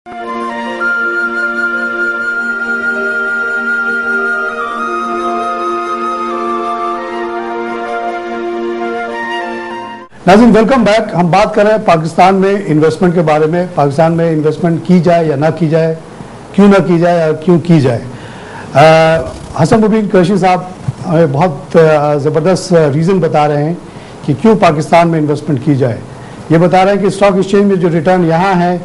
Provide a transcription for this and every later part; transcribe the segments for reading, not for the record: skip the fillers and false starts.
नाज़रीन welcome back. हम बात कर रहे हैं पाकिस्तान में इन्वेस्टमेंट के बारे में। पाकिस्तान में इन्वेस्टमेंट की जाए या ना की जाए, क्यों ना की जाए और क्यों की जाए। हसन मुबीन कुरैशी साहब हमें बहुत ज़बरदस्त रीज़न बता रहे हैं कि क्यों पाकिस्तान में इन्वेस्टमेंट की जाए। ये बता रहे हैं कि स्टॉक एक्सचेंज में जो रिटर्न यहाँ है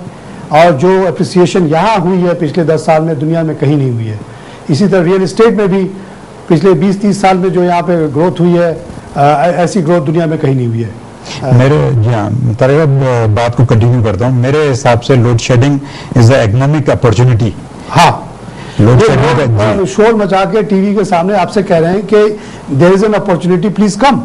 और जो अप्रिसिएशन यहाँ हुई है पिछले 10 साल में, दुनिया में कहीं नहीं हुई है। इसी तरह रियल इस्टेट में भी पिछले 20-30 साल में जो यहाँ पे ग्रोथ हुई है, ऐसी ग्रोथ दुनिया में कहीं नहीं हुई है। मेरे जी हाँ, बात को कंटिन्यू करता हूँ। मेरे हिसाब से load shedding is the economic opportunity. हाँ, लोड शेडिंग शोर मचा के टीवी के सामने आपसे कह रहे हैं कि there is an opportunity, please come,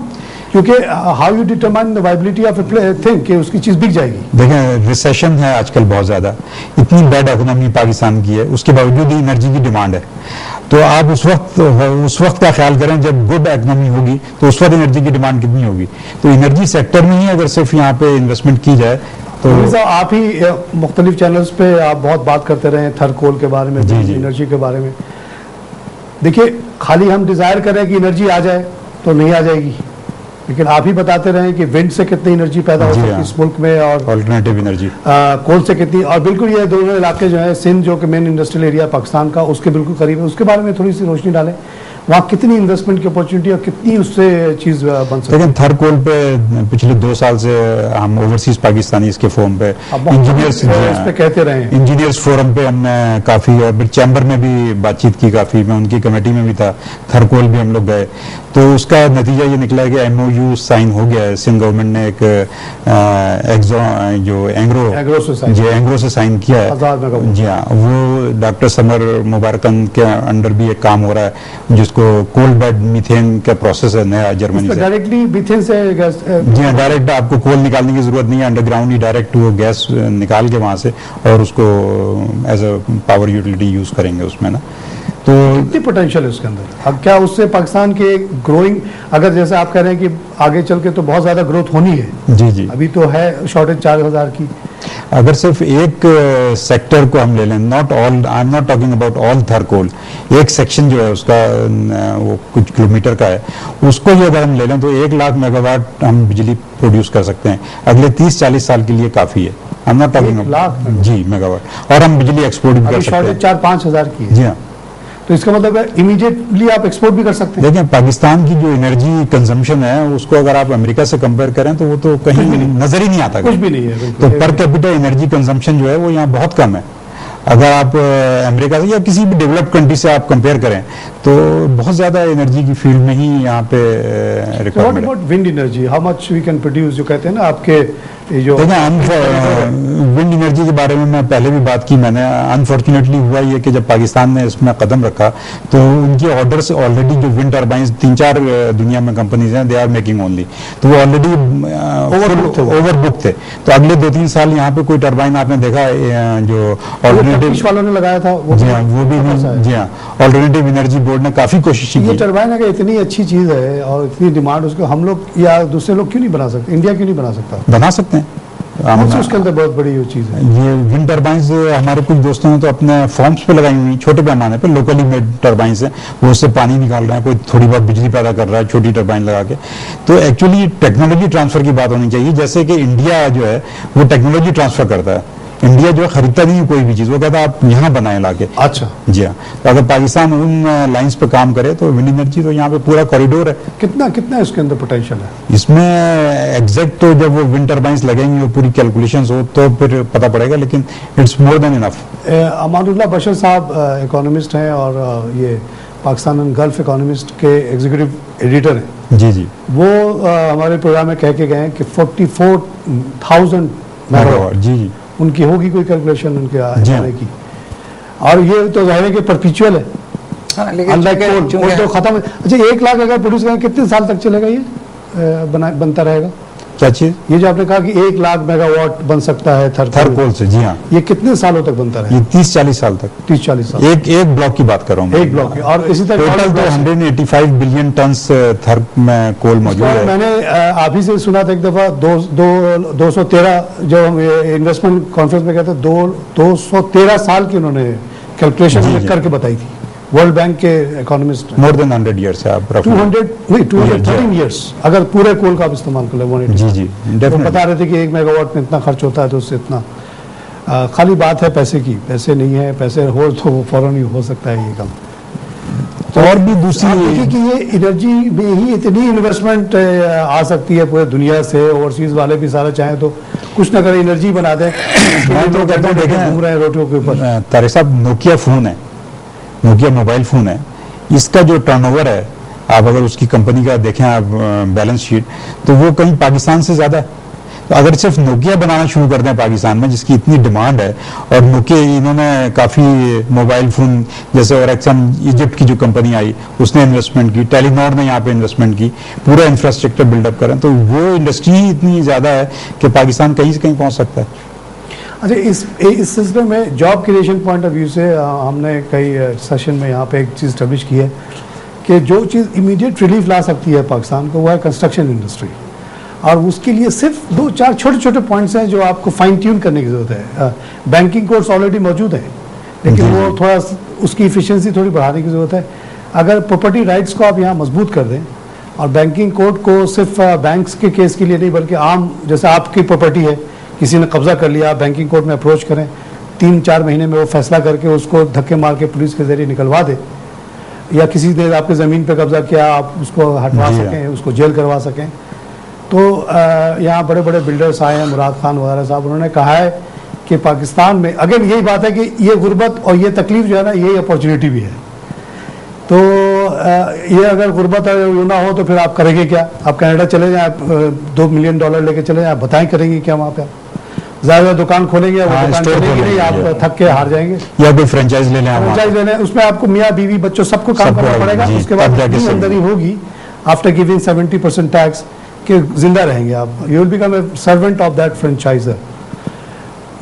क्योंकि how you determine the viability of a thing कि उसकी चीज बिक जाएगी। देखें, रिसेशन है आजकल बहुत ज्यादा, इतनी बैड इकोनॉमी पाकिस्तान की है, उसके बावजूद एनर्जी की डिमांड है। तो आप उस वक्त का ख्याल करें जब गुड इकोनॉमी होगी तो उस वक्त एनर्जी की डिमांड कितनी होगी। तो एनर्जी सेक्टर में ही अगर सिर्फ यहाँ पे इन्वेस्टमेंट की जाए तो आप ही मुख्तलिफ चैनल्स पे आप बहुत बात करते रहे थर कोल के बारे में, एनर्जी के बारे में। देखिए, खाली हम डिजायर करें कि एनर्जी आ जाए तो नहीं आ जाएगी, लेकिन आप ही बताते रहे कि विंड से कितनी एनर्जी पैदा हो सकती है इस मुल्क में, और अल्टरनेटिव एनर्जी कोल से कितनी। और बिल्कुल ये दोनों इलाके जो है, सिंध जो कि मेन इंडस्ट्रियल एरिया पाकिस्तान का, उसके बिल्कुल करीब है, उसके बारे में थोड़ी सी रोशनी डालें। वहाँ कितनी इन्वेस्टमेंट की अपॉर्चुनिटी और कितनी उससे चीज बन सकती है। लेकिन थर कोल पे पिछले 2 साल से हम ओवरसीज पाकिस्तानी इसके फोरम पे इंजीनियर्स पे कहते रहे हैं, इंजीनियर्स फोरम पे हमने काफी, और चैम्बर में भी बातचीत की काफी, मैं उनकी कमेटी में भी था, थर कोल भी हम लोग गए। तो उसका नतीजा ये निकला है कि MOU साइन हो गया है। सिंध गवर्नमेंट ने एक एंग्रो से साइन किया है। जी हाँ, वो डॉक्टर समर मुबारकन के अंडर भी एक काम हो रहा है जिसको कोल बेड मीथेन का प्रोसेस है नया जर्मनी से। डायरेक्टली मीथेन से गैस, जी हाँ, डायरेक्ट आपको कोल निकालने की जरूरत नहीं है, अंडरग्राउंड ही डायरेक्ट वो गैस निकाल के वहां से और उसको as a power utility use करेंगे उसमें ना। तो कितनी पोटेंशियल है उसके अंदर। अब क्या उससे पाकिस्तान के ग्रोइंग, अगर जैसे आप कह रहे हैं कि आगे चल के तो बहुत ज्यादा ग्रोथ होनी है। जी जी, अभी तो है शॉर्टेज 4000 की। अगर सिर्फ एक सेक्टर को हम ले लें, not all, I am not talking about all थर कोल, एक सेक्शन जो है उसका वो कुछ किलोमीटर का है, उसको ही अगर हम ले लें तो 1 लाख मेगावाट हम बिजली प्रोड्यूस कर सकते हैं अगले 30-40 साल के लिए। काफी है। I am not talking lakh जी मेगावाट, और हम बिजली एक्सपोर्ट भी कर सकते हैं। 4-5 हजार की है। जी हाँ, तो इसका मतलब है इमीडिएटली आप एक्सपोर्ट भी कर सकते हैं। देखिए, पाकिस्तान की जो एनर्जी कंजम्पशन है उसको अगर आप अमेरिका से कंपेयर करें तो वो तो कहीं नजर ही नहीं आता, कुछ भी नहीं है। तो पर कैपिटा एनर्जी कंजम्पशन जो है वो यहाँ बहुत कम है। अगर आप अमेरिका से या किसी भी डेवलप्ड कंट्री से आप कंपेयर करें तो बहुत ज्यादा एनर्जी की फील्ड में ही यहाँ पे रिक्वायरमेंट है। Wind energy, how much we can produce, जो कहते हैं ना आपके जो विंड एनर्जी के बारे में मैं पहले भी बात की मैंने। अनफॉर्चुनेटली हुआ ये कि जब पाकिस्तान ने इसमें कदम रखा तो उनके ऑर्डर से ऑलरेडी जो विंड टर्बाइंस 3-4 दुनिया में कंपनीज हैं, दे आर मेकिंग ओनली, तो वो ऑलरेडी ओवरबुक थे। तो अगले 2-3 साल यहाँ पे कोई टर्बाइन आपने देखा जो ऑल्टरनेटिव वालों ने लगाया था, जी हाँ, वो भी जी हाँ, ऑल्टरनेटिव एनर्जी बोर्ड ने काफी कोशिश की। ये टर्बाइन अगर इतनी अच्छी चीज है और इतनी डिमांड, उसको हम लोग या दूसरे लोग क्यों नहीं बना सकते? इंडिया क्यों नहीं बना सकता? बना सकते हैं। उसके अंदर बहुत बड़ी वो चीज है। ये विंड टर्बाइंस हमारे कुछ दोस्तों ने तो अपने फॉर्म्स पे लगाई हुई, छोटे पैमाने पे लोकली मेड टर्बाइंस हैं, वो उससे पानी निकाल रहे हैं, कोई थोड़ी बहुत बिजली पैदा कर रहा है छोटी टर्बाइन लगा के। तो एक्चुअली टेक्नोलॉजी ट्रांसफर की बात होनी चाहिए, जैसे कि इंडिया जो है वो टेक्नोलॉजी ट्रांसफर करता है। इंडिया जो खरीदता नहीं है कोई भी चीज, वो कहता है आप यहाँ बनाए लाके। अच्छा, जी हाँ, तो अगर पाकिस्तान उन लाइंस पे काम करे तो विंड एनर्जी तो यहाँ पे पूरा कॉरिडोर है। कितना इसके अंदर पोटेंशियल है? इसमें एग्जैक्ट तो जब वो विंड टर्बाइंस लगेंगे, वो पूरी कैलकुलेशंस हो तो फिर पता पड़ेगा, लेकिन it's more than enough. Amanullah Bashar साहब इकोनॉमिस्ट हैं और ये पाकिस्तान एंड गल्फ इकोनॉमिस्ट के एग्जीक्यूटिव एडिटर हैं। जी जी, वो हमारे प्रोग्राम में कह के गए हैं कि 44,000 मेगावाट जी जी उनकी होगी कोई कैलकुलेशन उनके आने की। और ये तो जाहिर है कि परपिचुअल है, अनलाइक कोल तो खत्म है। अच्छा, 1 लाख अगर प्रोड्यूस करें कितने साल तक चलेगा ये बनता रहेगा? क्या चीज? ये जो आपने कहा कि 1 लाख मेगावाट बन सकता है थर्मोकोल से, जी हाँ। ये कितने सालों तक बनता ये है? 30-40 साल तक। 30-40 साल। एक ब्लॉक की बात कर रहा हूँ, एक ब्लॉक की। और इसी तरह टोटल तो 185 बिलियन टन थर्मोकोल मौजूद है। मैंने आप ही से सुना था एक दफा 213, जब हम इन्वेस्टमेंट कॉन्फ्रेंस में कहते 213 साल की उन्होंने कैलकुलेशन करके बताई थी, वर्ल्ड बैंक के इकोनॉमिस्ट। मोर देन 100 ईयर्स है आप 213 ईयर्स अगर पूरे कोल का आप इस्तेमाल कर ले 180। जी जी, तो बता रहे थे कि 1 मेगावाट में इतना खर्च होता है, तो उससे इतना खाली बात है पैसे की। पैसे नहीं है, पैसे हो तो फौरन ही हो सकता है ये काम। तो और भी दूसरी देखिए कि ये एनर्जी में ही इतनी इन्वेस्टमेंट आ सकती है पूरे दुनिया से। ओवरसीज वाले भी सारा चाहें तो कुछ ना करें, एनर्जी बना दें। मैं तो कहता हूँ घूम रहे हैं रोटियों के ऊपर। तारे साहब, नोकिया फोन है, नोकिया मोबाइल फोन है, इसका जो टर्नओवर है, आप अगर उसकी कंपनी का देखें आप बैलेंस शीट, तो वो कहीं पाकिस्तान से ज्यादा है। तो अगर सिर्फ नोकिया बनाना शुरू कर दें पाकिस्तान में, जिसकी इतनी डिमांड है, और नोकिया इन्होंने काफी मोबाइल फोन जैसे, और एक्सन इजिप्ट की जो कंपनी आई उसने इन्वेस्टमेंट की, टेलीनॉर ने यहाँ पे इन्वेस्टमेंट की, पूरा इंफ्रास्ट्रक्चर बिल्डअप करें, तो वो इंडस्ट्री इतनी ज्यादा है कि पाकिस्तान कहीं से कहीं पहुंच सकता है। अच्छा, इस सिलसिले में job creation point of view से हमने कई सेशन में यहाँ पे एक चीज़ स्टैब्लिश की है कि जो चीज़ इमीडिएट रिलीफ ला सकती है पाकिस्तान को, वो है कंस्ट्रक्शन इंडस्ट्री। और उसके लिए सिर्फ 2-4 छोटे-छोटे पॉइंट्स हैं जो आपको फाइन ट्यून करने की ज़रूरत है। बैंकिंग कोर्स ऑलरेडी मौजूद है, लेकिन वो थोड़ा उसकी इफिशियंसी थोड़ी बढ़ाने की ज़रूरत है। अगर प्रॉपर्टी राइट्स को आप यहाँ मजबूत कर दें, और बैंकिंग कोर्ट को सिर्फ बैंक्स के केस के लिए नहीं, बल्कि आम जैसे आपकी प्रॉपर्टी है, किसी ने कब्जा कर लिया, बैंकिंग कोर्ट में अप्रोच करें, 3-4 महीने में वो फैसला करके उसको धक्के मार के पुलिस के जरिए निकलवा दे, या किसी ने आपके ज़मीन पे कब्जा किया, आप उसको हटवा सकें, उसको जेल करवा सकें। तो यहाँ बड़े बड़े बिल्डर्स आए हैं, मुराद खान वगैरह साहब, उन्होंने कहा है कि पाकिस्तान में अगेन यही बात है कि ये गुर्बत और ये तकलीफ जो है ना, यही अपॉर्चुनिटी भी है। तो ये अगर गुर्बत ना हो तो फिर आप करेंगे क्या? आप कनाडा चले जाएं, आप $2 मिलियन लेके चले जाएं, बताएं करेंगे क्या वहाँ पे? आप ज़्यादा दुकान खोलेंगे, वो दुकान चलेगी नहीं, आप थक के हार जाएंगे। या कोई फ्रेंचाइज ले लें, फ्रेंचाइज ले लें, उसमें आपको मियाँ बीवी बच्चों सबको काम करना पड़ेगा। उसके बाद ईमानदारी होगी, आफ्टर गिविंग 70% टैक्स, कि जिंदा रहेंगे आप। You will become a servant of that franchisor.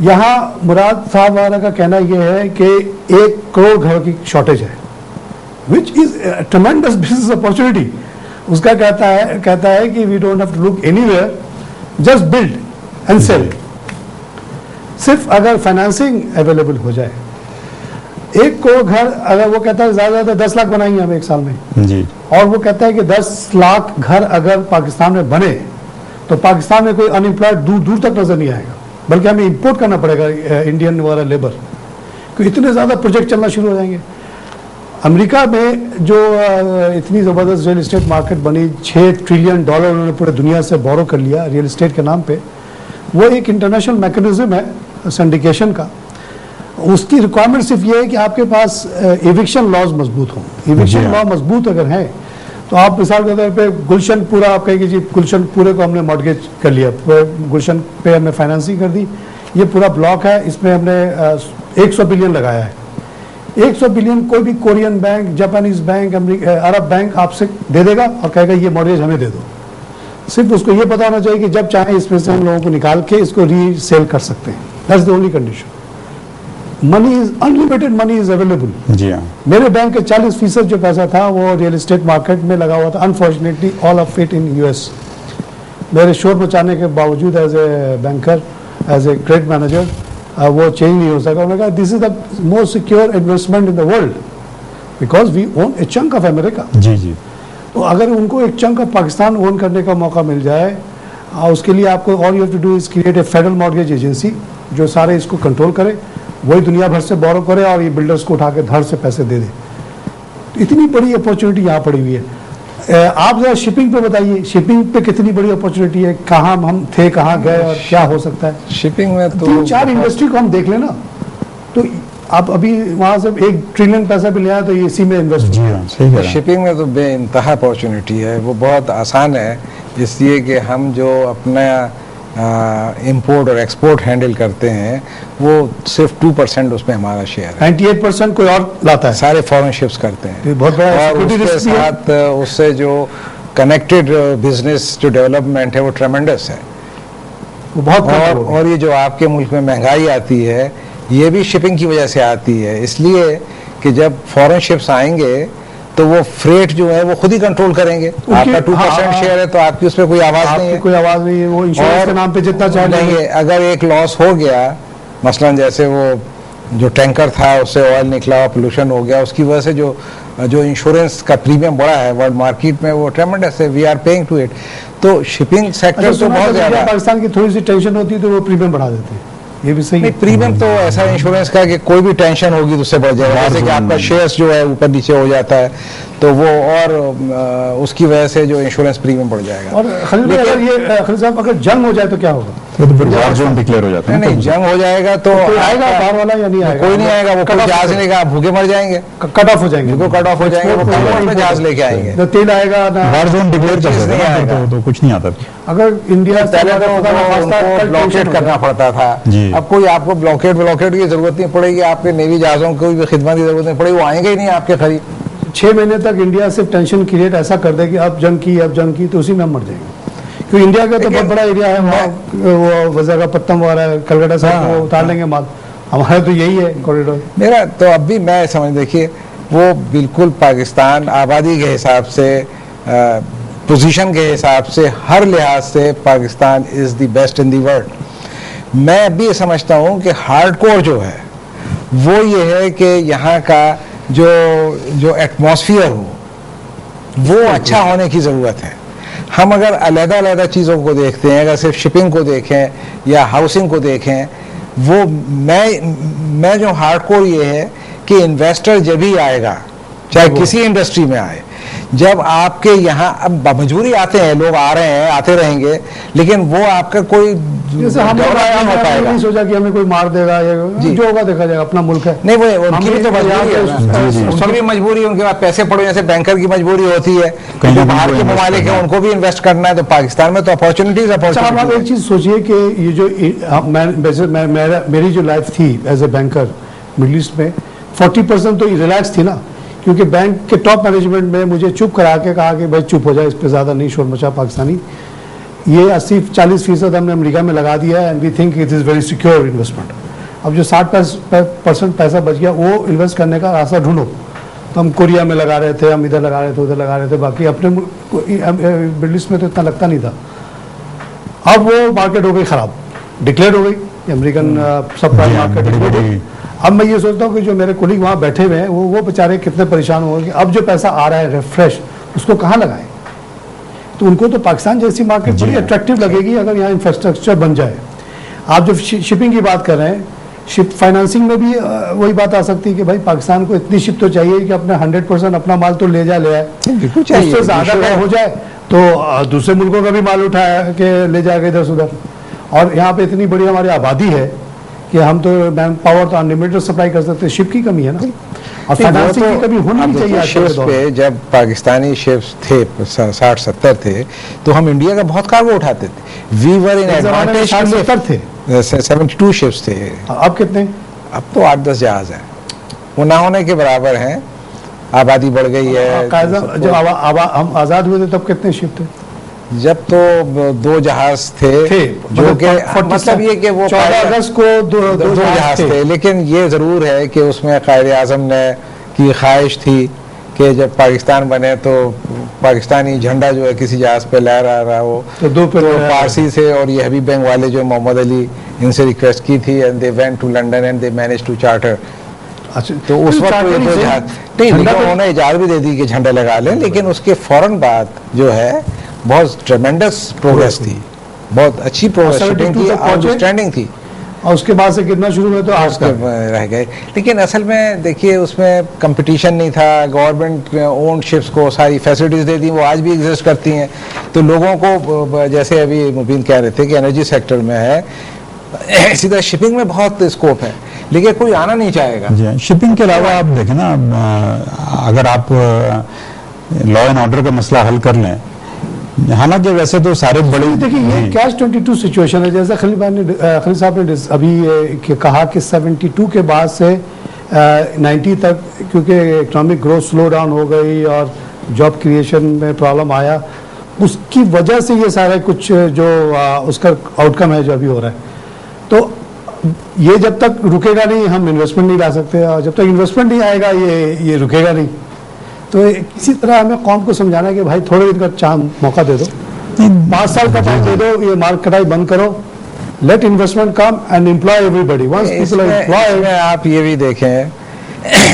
यहाँ मुराद साहब वाला का कहना यह है कि 1 करोड़ घर की शॉर्टेज है, which is tremendous business opportunity. उसका कहता है कि we don't have to look anywhere, just build and sell. सिर्फ अगर फाइनेंसिंग अवेलेबल हो जाए, 1 करोड़ घर, अगर वो कहता है ज्यादा से ज्यादा 10 लाख बनाएंगे हम 1 साल में जी, और वो कहता है कि 10 लाख घर अगर पाकिस्तान में बने तो पाकिस्तान में कोई अनएम्प्लॉयड दूर दूर तक नजर नहीं आएगा, बल्कि हमें इंपोर्ट करना पड़ेगा इंडियन वाला लेबर, क्योंकि इतने ज्यादा प्रोजेक्ट चलना शुरू हो जाएंगे। अमेरिका में जो इतनी ज़बरदस्त रियल इस्टेट मार्केट बनी, $6 ट्रिलियन उन्होंने पूरे दुनिया से बोरो कर लिया रियल इस्टेट के नाम पे। वो एक इंटरनेशनल मैकेनिज्म है सिंडिकेशन का। उसकी रिक्वायरमेंट सिर्फ ये है कि आपके पास एविक्शन लॉज मजबूत हों। एविक्शन लॉ मजबूत अगर है तो आप मिसाल के तौर पे गुलशन पूरा, आप कहेंगे जी गुलशन पूरे को हमने मॉर्गेज कर लिया, गुलशन पे हमने फाइनेंसिंग कर दी, ये पूरा ब्लॉक है, इसमें हमने 100 बिलियन लगाया है। 100 बिलियन कोई भी कोरियन बैंक, जापानीज बैंक, अरब बैंक आपसे दे देगा और कहेगा ये मॉर्गेज हमें दे दो। सिर्फ उसको ये पता होना चाहिए कि जब चाहे इसमें से हम लोगों को निकाल के इसको रीसेल कर सकते हैं। That's the only condition. Money is unlimited, money is available. जी हाँ, मेरे बैंक के 40% जो पैसा था वो रियल एस्टेट मार्केट में लगा हुआ था। Unfortunately all of it in US. मेरे शोर मचाने के बावजूद as a banker, as a credit manager, वो चेंज नहीं हो सका। उन्होंने कहा this is the most secure investment in the world because we own a chunk of America. जी जी। तो अगर उनको एक चंक ऑफ पाकिस्तान ओन करने का मौका मिल जाए, उसके लिए आपको all you have to do is create a federal mortgage agency जो सारे इसको कंट्रोल करे, वही दुनिया भर से बोरो करे और ये बिल्डर्स को उठा के धड़ से पैसे दे दे। तो इतनी बड़ी अपॉर्चुनिटी यहाँ पड़ी हुई है। आप जरा शिपिंग पे बताइए, शिपिंग पे कितनी बड़ी अपॉर्चुनिटी है, कहाँ हम थे, कहाँ गए और क्या हो सकता है शिपिंग में? तो 3-4 इंडस्ट्री को हम देख लेना, तो आप अभी वहाँ से $1 ट्रिलियन पैसा भी ले आए तो इसी में इन्वेस्ट। शिपिंग में तो बेइंतहा अपॉर्चुनिटी है, वो बहुत आसान है, इसलिए कि हम जो अपना इंपोर्ट और एक्सपोर्ट हैंडल करते हैं वो सिर्फ 2% उसमें हमारा शेयर है। 98% कोई और लाता है, सारे फॉरेन शिप्स करते हैं। बहुत बड़ा और उसके साथ उससे जो कनेक्टेड बिजनेस जो डेवलपमेंट है वो ट्रेमेंडस है। वो बहुत कम हो गया। और ये जो आपके मुल्क में महंगाई आती है ये भी शिपिंग की वजह से आती है, इसलिए कि जब फॉरेन शिप्स आएंगे तो वो फ्रेट जो है वो खुद ही कंट्रोल करेंगे। आपका 2% शेयर है तो आपकी उसमें कोई आवाज नहीं है, कोई आवाज नहीं है, वो इंश्योरेंस के नाम पे जितना चाहे नहीं है। अगर एक लॉस हो गया, मसलन जैसे वो जो टैंकर था उससे ऑयल निकला, पोल्यूशन हो गया, उसकी वजह से जो इंश्योरेंस का प्रीमियम बढ़ा है वर्ल्ड मार्केट में वो ट्रेमेंडस है, we are paying to it. तो शिपिंग सेक्टर तो बहुत ज्यादा, पाकिस्तान की थोड़ी सी टेंशन होती है तो वो प्रीमियम बढ़ा देते हैं, ये भी सही नहीं। प्रीमियम तो ऐसा इंश्योरेंस का कि कोई भी टेंशन होगी तो उससे बढ़ जाएगा, जैसे कि आपका शेयर्स जो है ऊपर नीचे हो जाता है तो वो और उसकी वजह से जो इंश्योरेंस प्रीमियम बढ़ जाएगा। और खलील भाई, अगर ये खलील साहब अगर जंग हो जाए तो क्या होगा? तो फिर वार जोन डिक्लेयर हो जाता है। नहीं, जंग हो जाएगा तो कोई आएगा बाहर वाला या नहीं आएगा? कोई नहीं आएगा, वो कोई जहाज नहीं, आप भूखे मर जाएंगे, कट ऑफ हो जाएंगे, वो कट ऑफ हो जाएंगे, वो कौन जहाज लेके आएंगे, ना तेल आएगा ना वार जोन डिक्लेयर कर चीज़ नहीं सकते आएगा। हैं तो कुछ नहीं आता। अगर इंडिया पहले तो उनको ब्लॉकेट करना पड़ता था, जी। अब कोई आपको ब्लॉकेट की जरूरत नहीं पड़ेगी, आपके नेवी जहाजों को भी खिदमत की जरूरत नहीं पड़ेगी, वो आएंगे ही नहीं आपके करीब। 6 महीने तक इंडिया सिर्फ टेंशन क्रिएट ऐसा कर दे कि अब जंग की तो उसी में हम मर जाएंगे, क्योंकि इंडिया का तो बहुत बड़ा एरिया है वहाँ, वो विशाखापत्तनम वगैरह कलकत्ता से वो उतार लेंगे माल, हमारा तो यही है कॉरिडोर। मेरा तो अब भी मैं समझ, देखिए वो बिल्कुल पाकिस्तान आबादी के हिसाब से, पोजीशन के हिसाब से, हर लिहाज से Pakistan is the best in the world. मैं अब भी ये समझता हूँ कि हार्डकोर जो है वो ये है कि यहाँ का जो एटमॉस्फेयर हो वो अच्छा होने की ज़रूरत है। हम अगर अलग-अलग चीज़ों को देखते हैं, अगर सिर्फ शिपिंग को देखें या हाउसिंग को देखें, वो मैं जो हार्डकोर ये है कि इन्वेस्टर जब भी आएगा, चाहे किसी इंडस्ट्री में आए, जब आपके यहाँ अब मजबूरी आते हैं, लोग आ रहे हैं, आते रहेंगे, लेकिन वो आपका कोई जैसे हम नहीं सोचा कि हमें कोई मार देगा, जो होगा देखा जाएगा, अपना मुल्क है। नहीं, वो उनकी भी तो मजबूरी है, उनकी भी मजबूरी, उनके पास पैसे पड़े, जैसे बैंकर की मजबूरी होती है, जो बाहर के ममालिक है उनको भी इन्वेस्ट करना है, तो पाकिस्तान में तो अपॉर्चुनिटीज। आप एक चीज सोचिए कि ये जो मेरी जो लाइफ थी as a banker Middle East में, 40% तो रिलैक्स थी ना, क्योंकि बैंक के टॉप मैनेजमेंट में मुझे चुप करा के कहा कि भाई चुप हो जाए, इस पर ज़्यादा नहीं शोर मचा पाकिस्तानी, ये 80-40% हमने अमेरिका में लगा दिया है, and we think it is very secure investment. अब जो 60% पैसा बच गया वो इन्वेस्ट करने का रास्ता ढूंढो, तो हम कोरिया में लगा रहे थे, हम इधर लगा रहे थे, उधर लगा रहे थे, बाकी अपने मिडिल ईस्ट में तो इतना लगता नहीं था। अब वो मार्केट हो गई ख़राब, डिक्लेयर हो गई अमेरिकन सब प्राइम मार्केट। अब मैं ये सोचता हूँ कि जो मेरे कोलीग वहाँ बैठे हुए हैं वो बेचारे कितने परेशान होंगे, अब जो पैसा आ रहा है रिफ्रेश, उसको कहाँ लगाएं? तो उनको तो पाकिस्तान जैसी मार्केट बड़ी अट्रैक्टिव लगेगी अगर यहाँ इंफ्रास्ट्रक्चर बन जाए। आप जब शिपिंग की बात कर रहे हैं, शिप फाइनेंसिंग में भी वही बात आ सकती है कि भाई पाकिस्तान को इतनी शिप तो चाहिए कि अपने 100% अपना माल तो ले आए, उससे ज़्यादा हो जाए तो दूसरे मुल्कों का भी माल उठा के ले जाएगा इधर से उधर। और यहाँ पे इतनी बड़ी हमारी आबादी है कि हम तो मैन पावर तो अनलिमिटेड सप्लाई कर सकते हैं, शिप की कमी है ना, और फाइनेंसिंग की कमी होनी नहीं चाहिए। शिप्स पे जब पाकिस्तानी शिप्स थे 60-70 थे तो हम इंडिया का बहुत कार्गो उठाते थे, वी वर इन एडवांटेज। 70 थे, 72 शिप्स थे। अब कितने? अब तो 8-10 जहाज हैं, वो ना होने के बराबर हैं, आबादी बढ़ गई है। जब हम आज़ाद हुए थे तब कितने शिप थे? जब तो 2 जहाज थे जो कि मतलब ये कि वो 14 अगस्त को दो जहाज थे, लेकिन ये ज़रूर है कि उसमें कायदे आज़म ने की ख्वाहिश थी कि जब पाकिस्तान बने तो पाकिस्तानी झंडा जो है किसी जहाज पे लहरा रहा हो, तो पारसी से और ये हबीब बैंक वाले जो मोहम्मद अली, इनसे रिक्वेस्ट की थी, and they went to London and they manage to charter. अच्छा, तो उस वक्त ये 2 जहाज नहीं, उन्होंने इजाज़त भी दे दी कि झंडा लगा लें, लेकिन उसके फौरन बाद जो है बहुत ट्रेमेंडस प्रोग्रेस थी, बहुत अच्छी प्रोग्रेस की, आउटस्टैंडिंग थी, और उसके बाद से कितना शुरू में तो आज तक रह गए। लेकिन असल में देखिए उसमें कंपटीशन नहीं था, गवर्नमेंट ओन्ड शिप्स को सारी फैसिलिटीज दे दी, वो आज भी एग्जिस्ट करती हैं। तो लोगों को, जैसे अभी मुबीन कह रहे थे कि एनर्जी सेक्टर में है, इसी तरह शिपिंग में बहुत स्कोप है, लेकिन कोई आना नहीं चाहेगा। जी, शिपिंग के अलावा आप देखें ना, अगर आप लॉ एंड ऑर्डर का मसला हल कर लें, हालांकि वैसे तो सारे बड़े, देखिए ये कैच 22 सिचुएशन है, जैसा खलील साहब ने अभी कहा कि 72 के बाद से 90 तक, क्योंकि इकोनॉमिक ग्रोथ स्लो डाउन हो गई और जॉब क्रिएशन में प्रॉब्लम आया, उसकी वजह से ये सारा कुछ जो उसका आउटकम है जो अभी हो रहा है। तो ये जब तक रुकेगा नहीं हम इन्वेस्टमेंट नहीं ला सकते, और जब तक इन्वेस्टमेंट नहीं आएगा ये रुकेगा नहीं। तो किसी तरह हमें कौम को समझाना है कि भाई थोड़े दिन का मौका दे दो, 5 साल का टाइम दे दो, ये मार्क कटाई बंद करो, let investment come and employ everybody. Once people are employed, आप ये भी देखें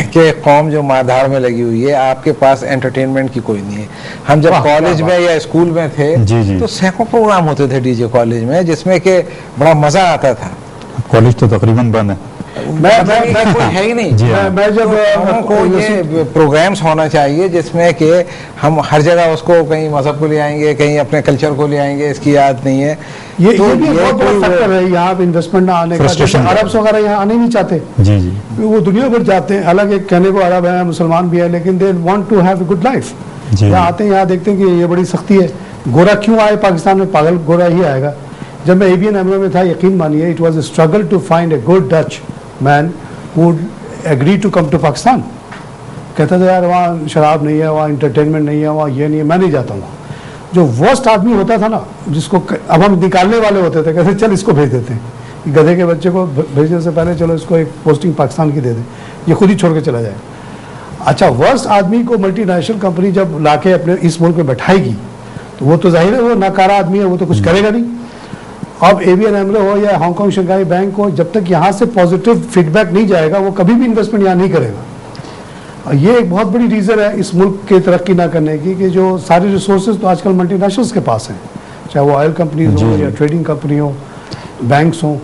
कि कौम जो मारधाड़ में लगी हुई है, आपके पास एंटरटेनमेंट की कोई नहीं है। हम जब कॉलेज में या स्कूल में थे जी। तो सैकड़ों प्रोग्राम होते थे डीजे कॉलेज में, जिसमें कि बड़ा मजा आता था। कॉलेज तो तकरीबन बंद है, कोई है ही नहीं। मैं जब हमको ये प्रोग्राम्स होना चाहिए जिसमें कि हम हर जगह उसको कहीं मजहब को ले आएंगे, कहीं अपने कल्चर को ले आएंगे, इसकी याद नहीं है। ये भी बहुत बड़ा फैक्टर है यहाँ पे इन्वेस्टमेंट ना आने का। जैसे अरब्स वगैरह यहाँ आने नहीं चाहते, जी। वो दुनिया भर जाते हैं, अलग एक कहने को अरब है मुसलमान भी है, लेकिन they want to have a good life. यहाँ आते हैं, यहाँ देखते हैं कि ये बड़ी सख्ती है। गोरा क्यों आए पाकिस्तान में? पागल गोरा ही आएगा। जब मैं ABN AMRO में था, यकीन मानिए, it was a struggle to find a good Dutch man who agreed to come to Pakistan. कहता था यार वहाँ शराब नहीं है, वहाँ इंटरटेनमेंट नहीं है, वहाँ ये नहीं है, मैं नहीं जाता हूँ। जो वर्स्ट आदमी होता था ना, जिसको अब हम निकालने वाले होते थे, कहते चल इसको भेज देते हैं, गधे के बच्चे को भेजने से पहले चलो इसको एक पोस्टिंग पाकिस्तान की दे दें, ये खुद ही छोड़ के चला जाए। अच्छा, वर्स्ट आदमी को मल्टीनेशनल कंपनी जब लाके अपने इस मुल्क में बैठाएगी तो वो तो जाहिर है वो नाकारा आदमी है, वो तो कुछ करेगा नहीं। अब ABN AMRO हो या हांगकांग शंघाई बैंक हो, जब तक यहाँ से पॉजिटिव फीडबैक नहीं जाएगा वो कभी भी इन्वेस्टमेंट यहाँ नहीं करेगा। और ये एक बहुत बड़ी रीज़न है इस मुल्क के तरक्की ना करने की, कि जो सारी रिसोर्सेज तो आजकल मल्टीनेशनल्स के पास हैं, चाहे वो ऑयल कंपनीज हो या ट्रेडिंग कंपनी हो, बैंक्स हो।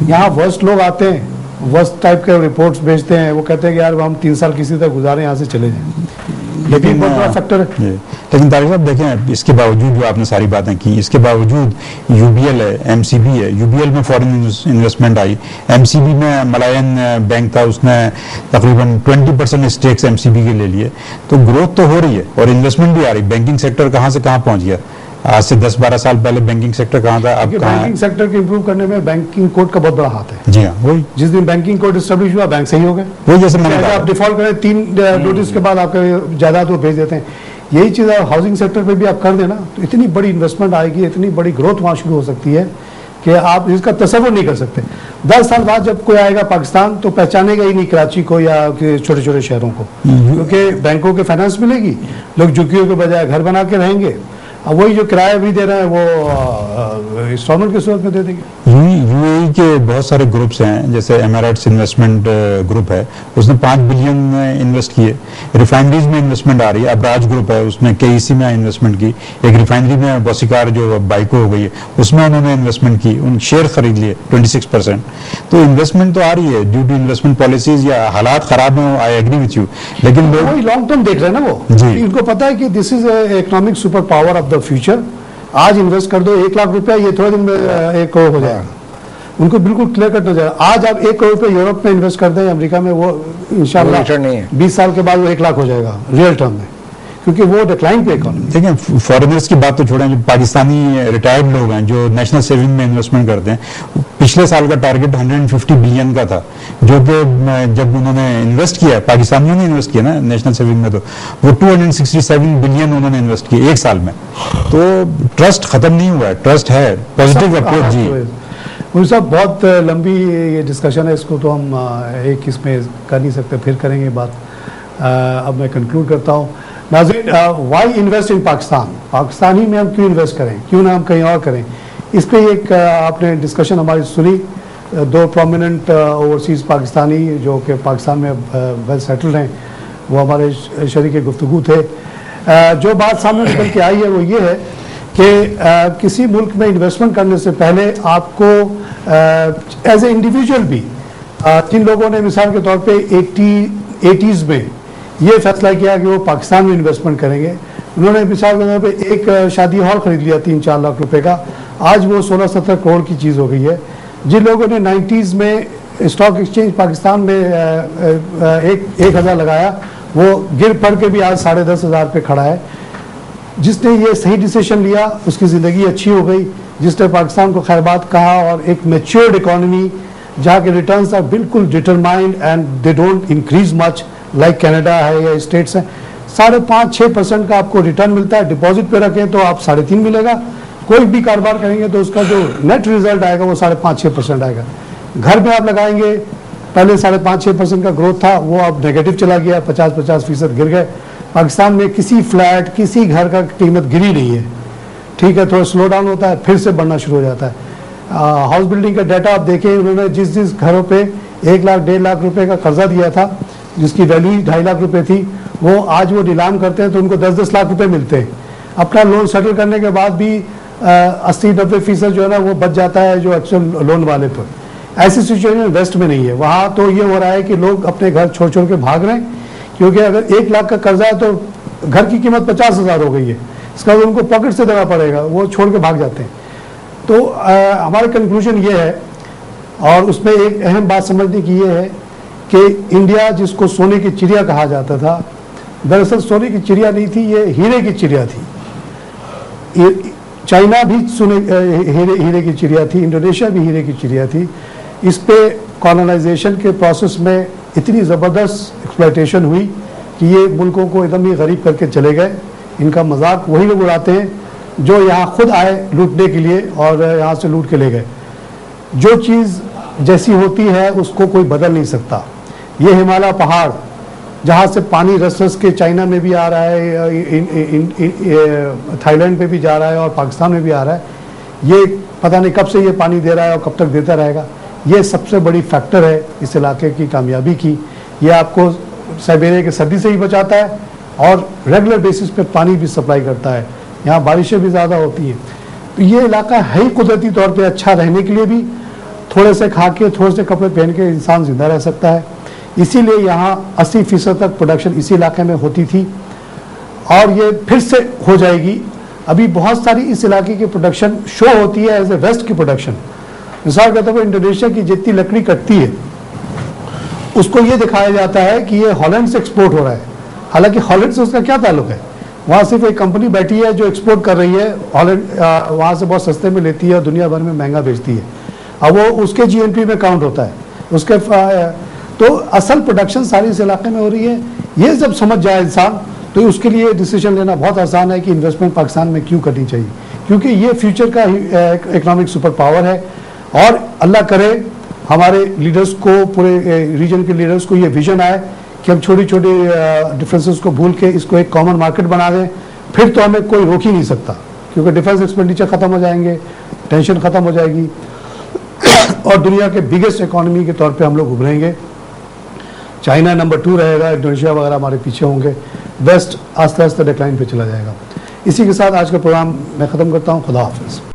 यहाँ वर्स्ट लोग आते हैं, वर्स्ट टाइप के रिपोर्ट्स भेजते हैं, वो कहते हैं कि यार हम 3 साल किसी तरह गुजारे, यहाँ से चले जाएं। लेकिन बहुत बड़ा फैक्टर है। लेकिन तारिक साहब देखें, इसके बावजूद जो आपने सारी बातें की, इसके बावजूद UBL है, MCB है, UBL में फॉरेन इन्वेस्टमेंट आई, MCB में मलायन बैंक था, उसने तकरीबन 20% स्टेक्स MCB के ले लिए। तो ग्रोथ तो हो रही है और इन्वेस्टमेंट भी आ रही। बैंकिंग सेक्टर कहाँ से कहाँ पहुंच गया। आज से 10-12 साल पहले बैंकिंग सेक्टर कहाँ था, अब कहाँ है? बैंकिंग सेक्टर को इंप्रूव करने में बैंकिंग कोड का बहुत बड़ा हाथ है। जी हाँ, वही जिस दिन बैंकिंग कोड एस्टेब्लिश हुआ, बैंक सही हो गए। वही जैसे मैंने कहा, आप डिफॉल्ट करें 3 नोटिस के बाद आपके जायदाद वो भेज देते हैं। यही चीज़ हाउसिंग सेक्टर पे भी आप कर देना तो इतनी बड़ी इन्वेस्टमेंट आएगी, इतनी बड़ी ग्रोथ वहाँ शुरू हो सकती है कि आप इसका तसव्वुर नहीं कर सकते। 10 साल बाद जब कोई आएगा पाकिस्तान तो पहचानेगा ही नहीं कराची को या छोटे छोटे शहरों को, क्योंकि बैंकों के फाइनेंस मिलेगी, लोग झुग्गियों के बजाय घर बना के रहेंगे। अब वही जो किराया भी दे रहे हैं वो इंस्टॉलमेंट की सूरत में दे देंगे। UAE के बहुत सारे ग्रुप्स हैं, जैसे एमिरेट्स इन्वेस्टमेंट ग्रुप है, उसने 5 बिलियन इन्वेस्ट किए। रिफाइनरीज में इन्वेस्टमेंट आ रही है। अबराज ग्रुप है, उसने KEC में इन्वेस्टमेंट की। एक रिफाइनरी में बौसिकार जो बाइको हो गई है, उसमें उन्होंने इन्वेस्टमेंट की, उन शेयर खरीद लिए 26%। तो इन्वेस्टमेंट तो आ रही है ड्यू टू इन्वेस्टमेंट पॉलिसीज, या हालात खराब हो, आई एग्री विथ यू, लेकिन लोग वही लॉन्ग टर्म देख रहे हैं ना वो जी। इनको पता है कि this is economic super power of the future. आज इन्वेस्ट कर दो 1 लाख रुपया, ये थोड़े दिन में 1 करोड़ हो जाएगा। उनको बिल्कुल क्लियर कट हो जाएगा। आज आप 1 करोड़ रुपये यूरोप में इन्वेस्ट कर दें, अमेरिका में, वो इंशाल्लाह 20 साल के बाद वो 1 लाख हो जाएगा रियल टर्म में, क्योंकि वो डिक्लाइन पे इकोनॉमी। देखिए, फॉरेनर्स की बात तो छोड़ें, जो पाकिस्तानी रिटायर्ड लोग हैं जो नेशनल सेविंग में इन्वेस्टमेंट करते हैं, पिछले साल का टारगेट 150 बिलियन का था, जो कि जब उन्होंने इन्वेस्ट किया, पाकिस्तानियों ने इन्वेस्ट किया ना नेशनल सेविंग में, तो वो 267 बिलियन उन्होंने इन्वेस्ट किया 1 साल में। तो ट्रस्ट खत्म नहीं हुआ है, ट्रस्ट है, पॉजिटिव अप्रोच। जी मुझे साहब, बहुत लंबी ये डिस्कशन है, इसको तो हम एक इसमें कर नहीं सकते, फिर करेंगे बात। अब मैं कंक्लूड करता हूँ। नाज़रीन, why invest in Pakistan, Pakistan ही में हम क्यों इन्वेस्ट करें, क्यों ना हम कहीं और करें। इस पर एक आपने डिस्कशन हमारी सुनी, 2 प्रोमिनेंट ओवरसीज़ पाकिस्तानी जो कि पाकिस्तान में वेल सेटल्ड हैं, वो हमारे शरीक गुफ्तगू थे। जो बात सामने निकल के आई है वो ये है कि किसी मुल्क में इन्वेस्टमेंट करने से पहले आपको एज ए इंडिविजुअल भी, जिन लोगों ने मिसाल के तौर पे 80s में ये फैसला किया कि वो पाकिस्तान में इन्वेस्टमेंट करेंगे, उन्होंने मिसाल के तौर पे एक शादी हॉल खरीद लिया 3-4 लाख रुपए का, आज वो 16-17 करोड़ की चीज़ हो गई है। जिन लोगों ने 90s में स्टॉक एक्सचेंज पाकिस्तान में 1,000 लगाया, वो गिर पड़ के भी आज 10,500 पे खड़ा है। जिसने ये सही डिसीजन लिया उसकी ज़िंदगी अच्छी हो गई, जिसने पाकिस्तान को खैरबाद कहा, और एक मैच्योर्ड इकोनॉमी जहाँ के रिटर्न्स आर बिल्कुल determined and they don't increase much like Canada है या स्टेट्स हैं, 5.5-6% का आपको रिटर्न मिलता है। डिपॉजिट पे रखें तो आप 3.5 मिलेगा। कोई भी कारोबार करेंगे तो उसका जो नेट रिजल्ट आएगा वो 5.5-6% आएगा। घर में आप लगाएंगे, पहले 5.5-6% का ग्रोथ था, वो अब नेगेटिव चला गया, 50% गिर गए। पाकिस्तान में किसी फ्लैट, किसी घर का कीमत गिरी नहीं है, ठीक है, थोड़ा स्लो डाउन होता है, फिर से बढ़ना शुरू हो जाता है। हाउस बिल्डिंग का डाटा आप देखें, उन्होंने जिस घरों पे 1 लाख 1.5 लाख रुपए का कर्जा दिया था, जिसकी वैल्यू 2.5 लाख रुपए थी, वो आज वो नीलाम करते हैं तो उनको 10-10 लाख रुपए मिलते हैं। अपना लोन सेटल करने के बाद भी 80-90% जो है ना वो बच जाता है जो एक्चुअल लोन वाले पर। ऐसी सिचुएशन वेस्ट में नहीं है। वहाँ तो ये हो रहा है कि लोग अपने घर छोड़ छोड़ के भाग रहे हैं, क्योंकि अगर 1 लाख का कर्जा है तो घर की कीमत 50,000 हो गई है, इसका तो उनको पॉकेट से देना पड़ेगा, वो छोड़ के भाग जाते हैं। तो हमारा कंक्लूजन ये है, और उसमें एक अहम बात समझने की ये है कि इंडिया, जिसको सोने की चिड़िया कहा जाता था, दरअसल सोने की चिड़िया नहीं थी, ये हीरे की चिड़िया थी। चाइना भी हीरे की चिड़िया थी, इंडोनेशिया भी हीरे की चिड़िया थी। इस पे कॉलोनाइजेशन के प्रोसेस में इतनी ज़बरदस्त एक्सप्लॉयटेशन हुई कि ये मुल्कों को एकदम ही गरीब करके चले गए। इनका मजाक वही लोग उड़ाते हैं जो यहाँ खुद आए लूटने के लिए और यहाँ से लूट के ले गए। जो चीज़ जैसी होती है उसको कोई बदल नहीं सकता। ये हिमालय पहाड़ जहाँ से पानी रस रस के चाइना में भी आ रहा है, थाईलैंड पे भी जा रहा है और पाकिस्तान में भी आ रहा है, ये पता नहीं कब से ये पानी दे रहा है और कब तक देता रहेगा। ये सबसे बड़ी फैक्टर है इस इलाके की कामयाबी की। ये आपको साइबेरिया की सर्दी से ही बचाता है और रेगुलर बेसिस पे पानी भी सप्लाई करता है। यहाँ बारिशें भी ज़्यादा होती हैं, तो ये इलाका है ही कुदरती तौर पे अच्छा रहने के लिए भी। थोड़े से खा के, थोड़े से कपड़े पहन के इंसान जिंदा रह सकता है। इसीलिए यहाँ 80% तक प्रोडक्शन इसी इलाके में होती थी और ये फिर से हो जाएगी। अभी बहुत सारी इस इलाके की प्रोडक्शन शो होती है एज ए वेस्ट की प्रोडक्शन। मिसाल के तौर पर इंडोनेशिया की जितनी लकड़ी कटती है उसको ये दिखाया जाता है कि ये हॉलैंड से एक्सपोर्ट हो रहा है, हालांकि हॉलैंड से उसका क्या ताल्लुक है। वहाँ सिर्फ एक कंपनी बैठी है जो एक्सपोर्ट कर रही है, हॉलैंड वहाँ से बहुत सस्ते में लेती है और दुनिया भर में महंगा बेचती है। अब वो उसके जीएनपी में काउंट होता है उसके तो असल प्रोडक्शन सारी इस इलाके में हो रही है। ये जब समझ जाए इंसान तो उसके लिए डिसीजन लेना बहुत आसान है कि इन्वेस्टमेंट पाकिस्तान में क्यों करनी चाहिए, क्योंकि ये फ्यूचर का इकोनॉमिक सुपर पावर है। और अल्लाह करे हमारे लीडर्स को, पूरे रीजन के लीडर्स को ये विजन आए कि हम छोटी छोटी डिफरेंसेस को भूल के इसको एक कॉमन मार्केट बना दें, फिर तो हमें कोई रोक ही नहीं सकता, क्योंकि डिफेंस एक्सपेंडिचर खत्म हो जाएंगे, टेंशन खत्म हो जाएगी और दुनिया के बिगेस्ट इकोनॉमी के तौर पे हम लोग उभरेंगे। चाइना नंबर 2 रहेगा, इंडोनेशिया वगैरह हमारे पीछे होंगे, वेस्ट आस्ते आस्ते डिक्लाइन पे चला जाएगा। इसी के साथ आज का प्रोग्राम मैं ख़त्म करता हूँ। खुदा हाफिज़।